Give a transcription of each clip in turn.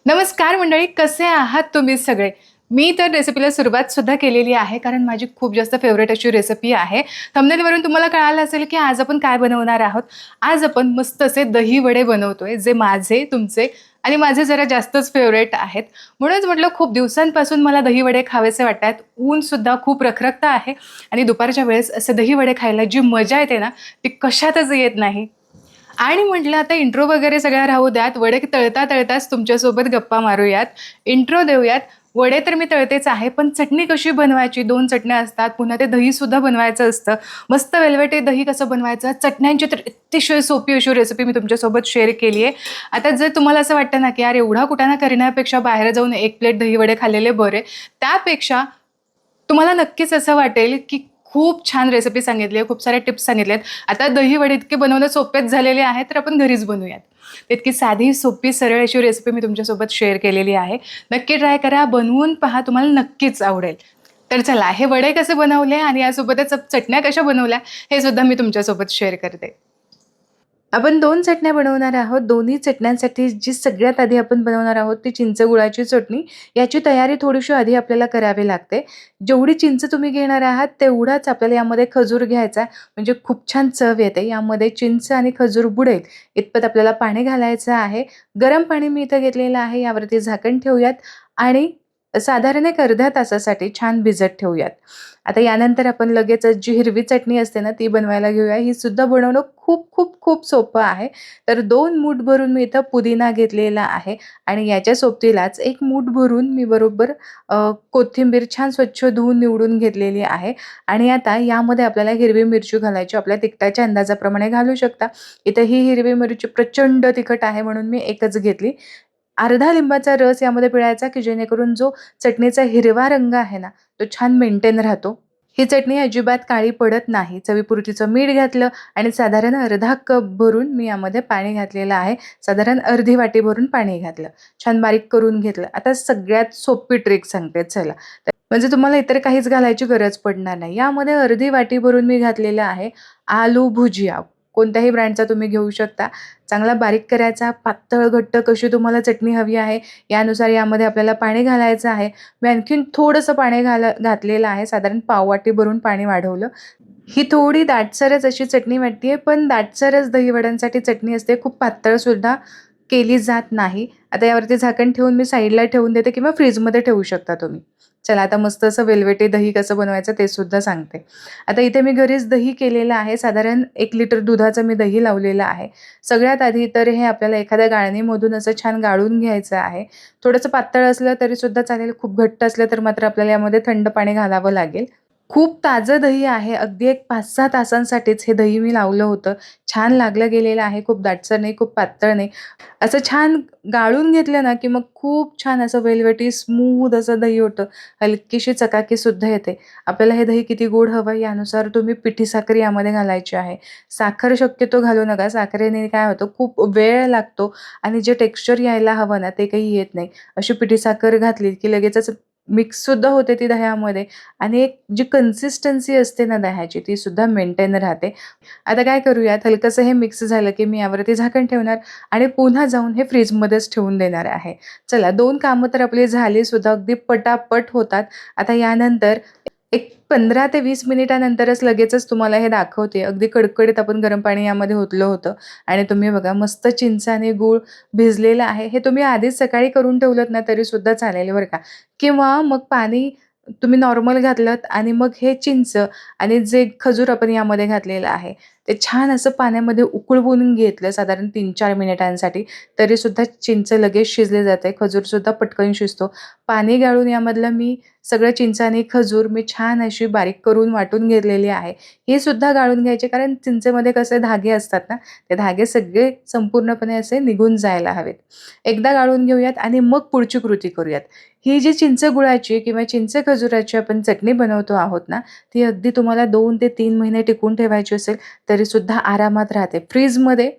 नमस्कार मंडळी, कसे आहात तुम्ही सगळे? मी तर रेसिपीला सुरुवात सुद्धा केलेली आहे, कारण माझी खूप जास्त फेवरेट अशी रेसिपी आहे. थंबनेलवरून तुम्हाला कळालं असेल की आज आपण काय बनवणार आहोत. आज आपण मस्त असे दही वडे बनवतोय, जे माझे, तुमचे आणि माझे जरा जास्तच फेवरेट आहेत. म्हणूनच म्हटलं खूप दिवसांपासून मला दही वडे खावेसे वाटतात. ऊन सुद्धा खूप रखरखतं आहे आणि दुपारच्या वेळेस असे दही वडे खायला जी मजा येते ना, ती कशातच येत नाही. आणि म्हटलं आता इंट्रो वगैरे सगळ्या राहू द्यात. वडे तळता तळताच तुमच्यासोबत गप्पा मारूयात. इंट्रो देऊयात. वडे तर मी तळतेच आहे, पण चटणी कशी बनवायची? 2 चटण्या असतात. पुन्हा ते दहीसुद्धा बनवायचं असतं. मस्त वेलवेटे दही कसं बनवायचं? चटण्यांची तर अतिशय सोपी अशी रेसिपी मी तुमच्यासोबत शेअर केली आहे. आता जर तुम्हाला असं वाटतं ना, की यार एवढा कुटाणा करण्यापेक्षा बाहेर जाऊन 1 प्लेट दही वडे खाल्लेले बरे. त्यापेक्षा तुम्हाला नक्कीच असं वाटेल, की खूप छान रेसिपी सांगितली आहे, खूप साऱ्या टिप्स सांगितल्यात. आता दही वडे इतके बनवणं सोपेच झालेले आहेत, तर आपण घरीच बनवूयात. इतकी साधी, सोपी, सरळ अशी रेसिपी मी तुमच्यासोबत शेअर केलेली आहे. नक्की ट्राय करा, बनवून पहा, तुम्हाला नक्कीच आवडेल. तर चला, हे वडे कसे बनवले आणि यासोबतच चटण्या कशा बनवल्या, हे सुद्धा मी तुमच्यासोबत शेअर करते. आपण 2 चटण्या बनवणार आहोत. दोन्ही चटण्यांसाठी जी सगळ्यात आधी आपण बनवणार आहोत ती चिंच गुळाची चटणी. याची तयारी थोडीशी आधी आपल्याला करावी लागते. जेवढी चिंच तुम्ही घेणार आहात तेवढाच आपल्याला यामध्ये खजूर घ्यायचा म्हणजे खूप छान चव येते. यामध्ये चिंच आणि खजूर बुडेल इतपत आपल्याला पाणी घालायचं आहे. गरम पाणी मी इथं घेतलेलं आहे. यावरती झाकण ठेवूयात आणि साधारण एक अर्ध्या तासासाठी छान भिजत ठेवूयात. आता यानंतर आपण लगेचच जी हिरवी चटणी असते ना ती बनवायला घेऊया. ही सुद्धा बनवणं खूप खूप खूप सोपं आहे. तर 2 मूठ भरून मी इथं पुदिना घेतलेला आहे आणि याच्या सोबतीलाच 1 मूठ भरून मी बरोबर कोथिंबीर छान स्वच्छ धुवून निवडून घेतलेली आहे आणि आता यामध्ये आपल्याला हिरवी मिरची घालायची. आपल्या तिखटाच्या अंदाजाप्रमाणे घालू शकता. इथं ही हिरवी मिरची प्रचंड तिखट आहे म्हणून मी एकच घेतली. अर्धा लिंबाचा रस यामध्ये पिळायचा, की जेणेकरून जो चटणीचा हिरवा रंग आहे ना, तो छान मेंटेन राहतो. ही चटणी अजिबात काळी पडत नाही. चवीपुरतीचं मीठ घातलं आणि साधारण अर्धा कप भरून मी यामध्ये पाणी घातलेलं आहे. साधारण अर्धी वाटी भरून पाणी घातलं. छान बारीक करून घेतलं. आता सगळ्यात सोपी ट्रिक सांगते चला. म्हणजे तुम्हाला इतर काहीच घालायची गरज पडणार नाही. यामध्ये अर्धी वाटी भरून मी घातलेलं आहे आलू भुजिया. कोणत्याही ब्रँडचा तुम्ही घेऊ शकता. चांगला बारीक करायचा, पातळ घट्ट कशी तुम्हाला चटणी हवी आहे, यानुसार यामध्ये आपल्याला पाणी घालायचं आहे. मी आणखीन थोडंसं पाणी घातलेलं आहे. साधारण पाववाटी भरून पाणी वाढवलं. ही थोडी दाटसरच अशी चटणी वाटते पण दाटसरच दहीवड्यांसाठी चटणी असते. खूप पातळसुद्धा केली जात नाही. आता यावरती झाकण ठेवून मी साईडला ठेवून देते किंवा फ्रीजमध्ये ठेवू शकता तुम्ही. चला आता मस्त असं वेलवेटी दही कसं बनवायचं ते सुद्धा सांगते. आता इथे मी घरीच दही केलेलं आहे. साधारण 1 लिटर दुधाचं मी दही लावलेलं आहे. सगळ्यात आधी तर हे आपल्याला एखाद्या गाळणीमधून असं छान गाळून घ्यायचं आहे. थोडंसं पातळ असलं तरीसुद्धा चालेल. खूप घट्ट असलं तर मात्र आपल्याला यामध्ये थंड पाणी घालावं लागेल. खूप ताजं दही आहे. अगदी एक 5-6 तासांसाठीच हे दही मी लावलं होतं. छान लागलं गेलेलं आहे. खूप दाटसर नाही, खूप पातळ नाही. असं छान गाळून घेतलं ना, की मग खूप छान असं वेलवेटी स्मूथ असं दही होतं. हलकीशी चकाकीसुद्धा येते. आपल्याला हे दही किती गोड हवं यानुसार तुम्ही पिठी साखर यामध्ये घालायची आहे. साखर शक्यतो घालू नका. साखरेने काय होतं खूप वेळ लागतो आणि जे टेक्स्चर यायला हवं ना, ते काही येत नाही. अशी पिठी साखर घातली, की लगेचच मिक्ससुद्धा होते ती दह्यामध्ये आणि एक जी कन्सिस्टन्सी असते ना दह्याची ती सुद्धा मेंटेन राहते. आता काय करूयात हलकंसं हे मिक्स झालं, की मी यावरती झाकण ठेवणार आणि पुन्हा जाऊन हे फ्रीजमध्येच ठेवून देणार आहे. चला 2 कामं तर आपली झाली सुद्धा अगदी पटापट होतात. आता यानंतर एक 15 ते 20 मिनिटानंतरच लगेचच तुम्हाला हे दाखवते. अगदी कडकडीत आपण गरम पाणी यामध्ये ओतलं होतं आणि तुम्ही बघा मस्त चिंच आणि गूळ भिजलेलं आहे. हे तुम्ही आधीच सकाळी करून ठेवलत ना तरीसुद्धा चालेल बरं का. किंवा मग पाणी तुम्ही नॉर्मल घातलत आणि मग हे चिंच आणि जे खजूर आपण यामध्ये घातलेलं आहे, ते छान असं पाण्यामध्ये उकळवून घेतलं साधारण 3-4 मिनिटांसाठी. तरीसुद्धा चिंच लगेच शिजली जाते. खजूरसुद्धा पटकन शिजतो. पाणी गाळून यामधलं मी सगळं चिंच आणि खजूर मी छान अशी बारीक करून वाटून घेतलेली आहे. हे सुद्धा गाळून घ्यायचे कारण चिंचेमध्ये कसे धागे असतात ना, ते धागे सगळे संपूर्णपणे असे निघून जायला हवेत. एकदा गाळून घेऊयात आणि मग पुढची कृती करूयात. ही जी चिंच गुळाची किंवा चिंच खजुराची आपण चटणी बनवतो आहोत ना, ती अगदी तुम्हाला 2 ते 3 महिने टिकवून ठेवायची असेल तरीसुद्धा आरामात राहते. फ्रीजमध्ये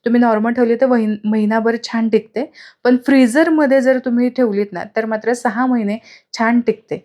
तुम्ही नॉर्मल ठेवली तर महिनाभर छान टिकते. पण फ्रीझरमध्ये जर तुम्ही ठेवलीत ना, तर मात्र 6 महिने छान टिकते.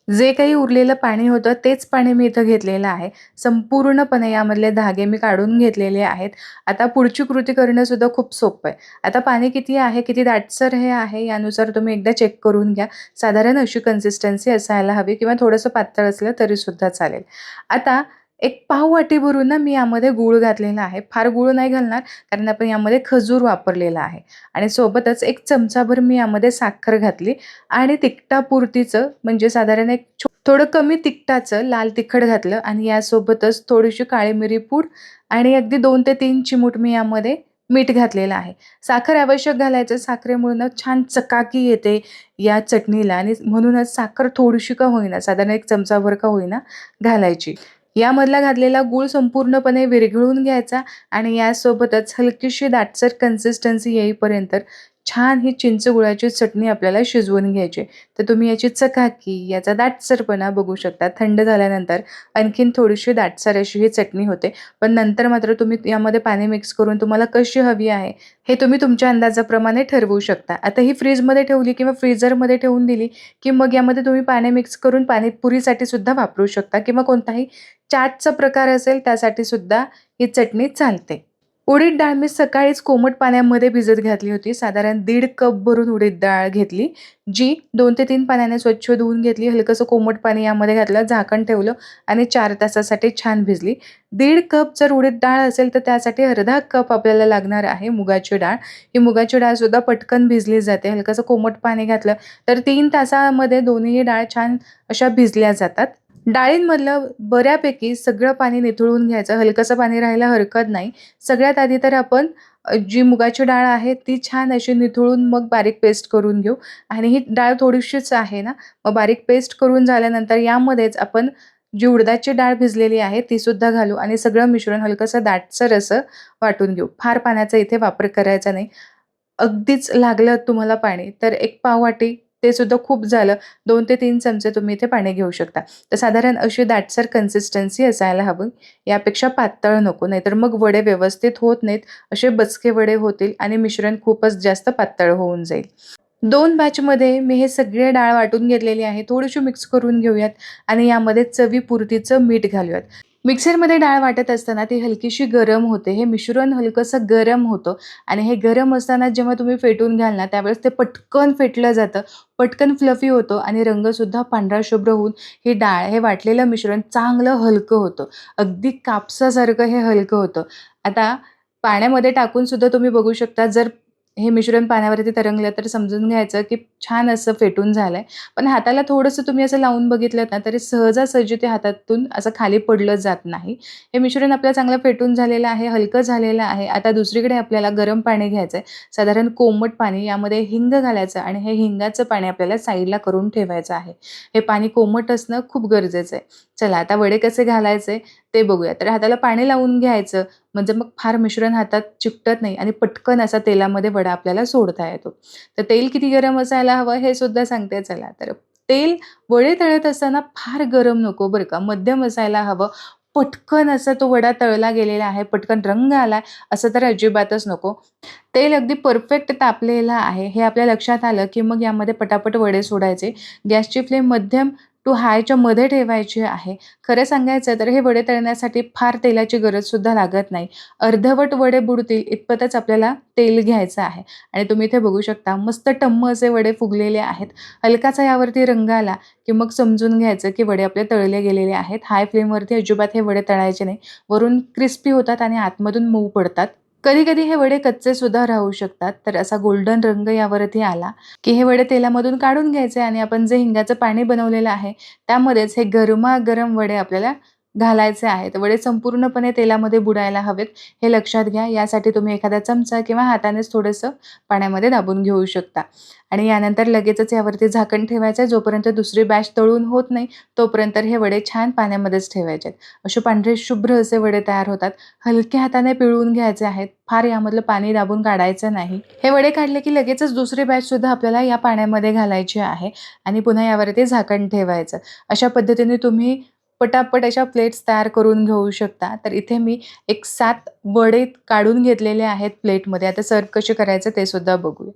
जे काही उरलेलं पाणी होतं तेच पाणी मी इथं घेतलेलं आहे. संपूर्णपणे यामधले धागे मी काढून घेतलेले आहेत. आता पुढची कृती करणंसुद्धा खूप सोपं आहे. आता पाणी किती आहे, किती दाटसर हे आहे यानुसार तुम्ही एकदा चेक करून घ्या. साधारण अशी कन्सिस्टन्सी असायला हवी किंवा थोडंसं पातळ असलं तरीसुद्धा चालेल. आता एक पाव वाटी भरून ना मी यामध्ये गूळ घातलेला आहे. फार गूळ नाही घालणार कारण आपण यामध्ये खजूर वापरलेला आहे आणि सोबतच 1 चमचाभर मी यामध्ये साखर घातली आणि तिखटापुरतीचं म्हणजे साधारण एक थोडं कमी तिखटाचं लाल तिखट घातलं आणि यासोबतच थोडीशी काळी मिरी पूड आणि अगदी 2 ते 3 चिमूट मी यामध्ये मीठ घातलेलं आहे. साखर आवश्यक घालायचं. साखरेमुळे ना छान चकाकी येते या चटणीला आणि म्हणूनच साखर थोडीशी का होईना, साधारण 1 चमचाभर का होईना घालायची. यामधला घातलेला गूळ संपूर्णपणे विरघळून घ्यायचा आणि यासोबतच हलकीशी दाटसर कन्सिस्टन्सी येईपर्यंत छान ही चिंच गुळाची चटणी आपल्याला शिजवून घ्यायची. तर तुम्ही याची चकाकी, याचा दाटसरपणा बघू शकता. थंड झाल्यानंतर आणखीन थोडीशी दाटसर अशी ही चटणी होते. पण नंतर मात्र तुम्ही यामध्ये पाणी मिक्स करून तुम्हाला कशी हवी आहे, हे तुम्ही तुमच्या अंदाजाप्रमाणे ठरवू शकता. आता ही फ्रीजमध्ये ठेवली किंवा फ्रीझरमध्ये ठेवून दिली, की मग यामध्ये तुम्ही पाणी मिक्स करून पाणीपुरीसाठी सुद्धा वापरू शकता किंवा कोणताही चाटचा प्रकार असेल त्यासाठी सुद्धा ही चटणी चालते. उडीद डाळ मी सकाळीच कोमट पाण्यामध्ये भिजत घातली होती. साधारण 1.5 कप भरून उडीद डाळ घेतली, जी 2 ते 3 पाण्याने स्वच्छ धुवून घेतली. हलकंसं कोमट पाणी यामध्ये घातलं, झाकण ठेवलं आणि 4 तासासाठी छान भिजली. 1.5 कप जर उडीद डाळ असेल तर त्यासाठी अर्धा कप आपल्याला लागणार आहे मुगाची डाळ. ही मुगाची डाळसुद्धा पटकन भिजली जाते. हलकंसं कोमट पाणी घातलं तर 3 तासामध्ये दोन्हीही डाळ छान अशा भिजल्या जातात. डाळींमधलं बऱ्यापैकी सगळं पाणी निथळून घ्यायचं. हलकसं पाणी राहायला हरकत नाही. सगळ्यात आधी तर आपण जी मुगाची डाळ आहे ती छान अशी निथळून मग बारीक पेस्ट करून घेऊ आणि ही डाळ थोडीशीच आहे ना, मग बारीक पेस्ट करून झाल्यानंतर यामध्येच आपण जी उडदाची डाळ भिजलेली आहे तीसुद्धा घालू आणि सगळं मिश्रण हलकंसं दाटसर असं वाटून घेऊ. फार पाण्याचा इथे वापर करायचा नाही. अगदीच लागलं तुम्हाला पाणी तर 1 पाव वाटी ते सुद्धा खूप झालं. 2 ते 3 चमचे तुम्ही इथे पाणी घेऊ शकता. तर साधारण अशी दाटसर कन्सिस्टन्सी असायला हवी. यापेक्षा पातळ नको, नाहीतर मग वडे व्यवस्थित होत नाहीत. असे बचके वडे होतील आणि मिश्रण खूपच जास्त पातळ होऊन जाईल. 2 बॅचमध्ये मी हे सगळे डाळ वाटून घेतलेली आहे. थोडीशी मिक्स करून घेऊयात आणि यामध्ये चवीपुरतीचं मीठ घालूयात. मिक्सरमध्ये डाळ वाटत असताना ती हलकीशी गरम होते. हे मिश्रण हलकंसं गरम होतं आणि हे गरम असताना जेव्हा तुम्ही फेटून घ्याल ना, त्यावेळेस ते पटकन फेटलं जातं, पटकन फ्लफी होतं आणि रंगसुद्धा पांढरा शुभ्र होऊन ही डाळ, हे वाटलेलं मिश्रण चांगलं हलकं होतं. अगदी कापसासारखं हे हलकं होतं. आता पाण्यामध्ये टाकून सुद्धा तुम्ही बघू शकता, जर हे मिश्रण पाण्यावरती तरंगलं तर समजून घ्यायचं की छान असं फेटून झालंय. पण हाताला थोडंसं तुम्ही असं लावून बघितलत ना, तरी सहजासहजी ते हातातून असं खाली पडलं जात नाही. हे मिश्रण आपलं चांगलं फेटून झालेलं आहे, हलकं झालेलं आहे. आता दुसरीकडे आपल्याला गरम पाणी घ्यायचं आहे. साधारण कोमट पाणी, यामध्ये हिंग घालायचं आणि हे हिंगाचं पाणी आपल्याला साईडला करून ठेवायचं आहे. हे पाणी कोमट असणं खूप गरजेचं आहे. चला आता वडे कसे घालायचे ते बघूया. तर हाताला पाणी लावून घ्यायचं, म्हणजे मग फार मिश्रण हातात चिकटत नाही आणि पटकन असा तेलामध्ये वडा आपल्याला सोडता येतो. तर तेल किती गरम असायला हवं हे सुद्धा सांगते चला. तर तेल वडे तळत असताना फार गरम नको बरं का, मध्यम असायला हवं. पटकन असा तो वडा तळला गेलेला आहे, पटकन रंग आलाय असं तर अजिबातच नको. तेल अगदी परफेक्ट तापलेलं आहे हे आपल्या लक्षात आलं, की मग यामध्ये पटापट वडे सोडायचे. गॅसची फ्लेम मध्यम टू हायच्या मध्ये ठेवायची आहे. खरं सांगायचं तर हे वडे तळण्यासाठी फार तेलाची गरजसुद्धा लागत नाही. अर्धवट वडे बुडतील इतपतच आपल्याला तेल घ्यायचं आहे आणि तुम्ही इथे बघू शकता मस्त टम्म असे वडे फुगलेले आहेत. हलकासा यावरती रंग आला, की मग समजून घ्यायचं की वडे आपले तळले गेलेले आहेत. हाय फ्लेमवरती अजिबात हे वडे तळायचे नाही. वरून क्रिस्पी होतात आणि आतमधून मऊ पडतात. कधी-कधी हे वडे कच्चे सुद्धा राहू शकतात. तर असा गोल्डन रंग यावरती आला, की हे वडे तेलामधून काढून घ्यायचे आणि आपण जे हिंगाचं पाणी बनवलेलं आहे, त्यामध्येच हे गरमागरम वडे आपल्याला घालायचे आहेत. वडे संपूर्णपणे तेलामध्ये बुडायला हवेत, हे लक्षात घ्या. यासाठी तुम्ही एखादा चमचा किंवा हातानेच थोडंसं पाण्यामध्ये दाबून घेऊ शकता आणि यानंतर लगेचच यावरती झाकण ठेवायचं. जोपर्यंत दुसरी बॅच तळून होत नाही, तोपर्यंत हे वडे छान पाण्यामध्येच ठेवायचे आहेत. असे पांढरे शुभ्र असे वडे तयार होतात. हलक्या हाताने पिळून घ्यायचे आहेत. फार यामधलं पाणी दाबून काढायचं नाही. हे वडे काढले की लगेचच दुसरी बॅच सुद्धा आपल्याला या पाण्यामध्ये घालायची आहे आणि पुन्हा यावरती झाकण ठेवायचं. अशा पद्धतीने तुम्ही पटापट अशा प्लेट्स तयार करून घेऊ शकता. तर इथे मी एक 7 वडे काढून घेतलेले आहेत प्लेटमध्ये. आता सर्व्ह कसे करायचं ते सुद्धा बघूया.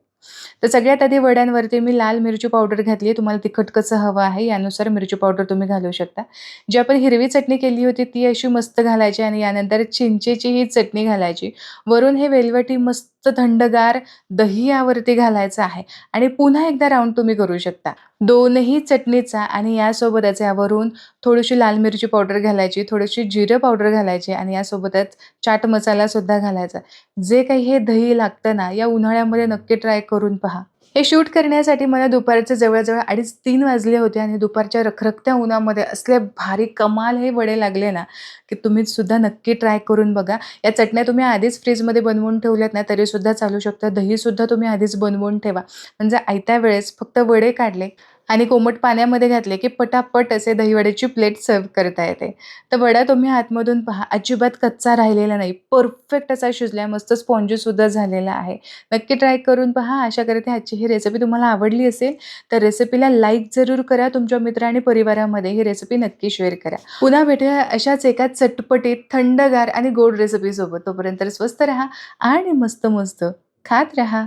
तर सगळ्यात आधी वड्यांवरती मी लाल मिरची पावडर घातली आहे. तुम्हाला तिखट कसं हवं आहे यानुसार मिरची पावडर तुम्ही घालू शकता. जी आपण हिरवी चटणी केली होती ती अशी मस्त घालायची आणि यानंतर चिंचेची ही चटणी घालायची. वरून हे वेलवटी मस्त थंडगार दही यावरती घालायचं आहे आणि पुन्हा एकदा राउंड तुम्ही करू शकता. दोनही चटणीचा आणि यासोबतच यावरून थोडीशी लाल मिरची पावडर घालायची, थोडीशी जिरं पावडर घालायची आणि यासोबतच चाट मसालासुद्धा घालायचा. जे काही हे दही लागतं ना, या उन्हाळ्यामध्ये नक्की ट्राय करून पहा. हे शूट करण्यासाठी मला दुपारचे जवळ-जवळ 2:30-3 वाजले होते आणि दुपारच्या रखरखत्या उन्हामध्ये असले भारी कमाल हे वडे लागले ना, की तुम्ही सुद्धा नक्की ट्राय करून बघा. या चटण्या तुम्ही आधीच फ्रीजमध्ये बनवून ठेवल्यात ना, तरीसुद्धा चालू शकतं. दहीसुद्धा तुम्ही आधीच बनवून ठेवा. म्हणजे आयत्या वेळेस फक्त वडे काढले आणि कोमट पाण्यामध्ये घातले, की पटापट असे दहीवड्याची प्लेट सर्व्ह करता येते. तर वडा तुम्ही आतमधून पहा, अजिबात कच्चा राहिलेला नाही. परफेक्ट असा शिजला आहे, मस्त स्पॉन्जीसुद्धा झालेला आहे. नक्की ट्राय करून पहा. आशा करते आजची ही रेसिपी तुम्हाला आवडली असेल, तर रेसिपीला लाईक जरूर करा. तुमच्या मित्र आणि परिवारामध्ये ही रेसिपी नक्की शेअर करा. पुन्हा भेटूया अशाच एका चटपटीत, थंडगार आणि गोड रेसिपीसोबत. तोपर्यंत स्वस्त राहा आणि मस्त-मस्त खात राहा.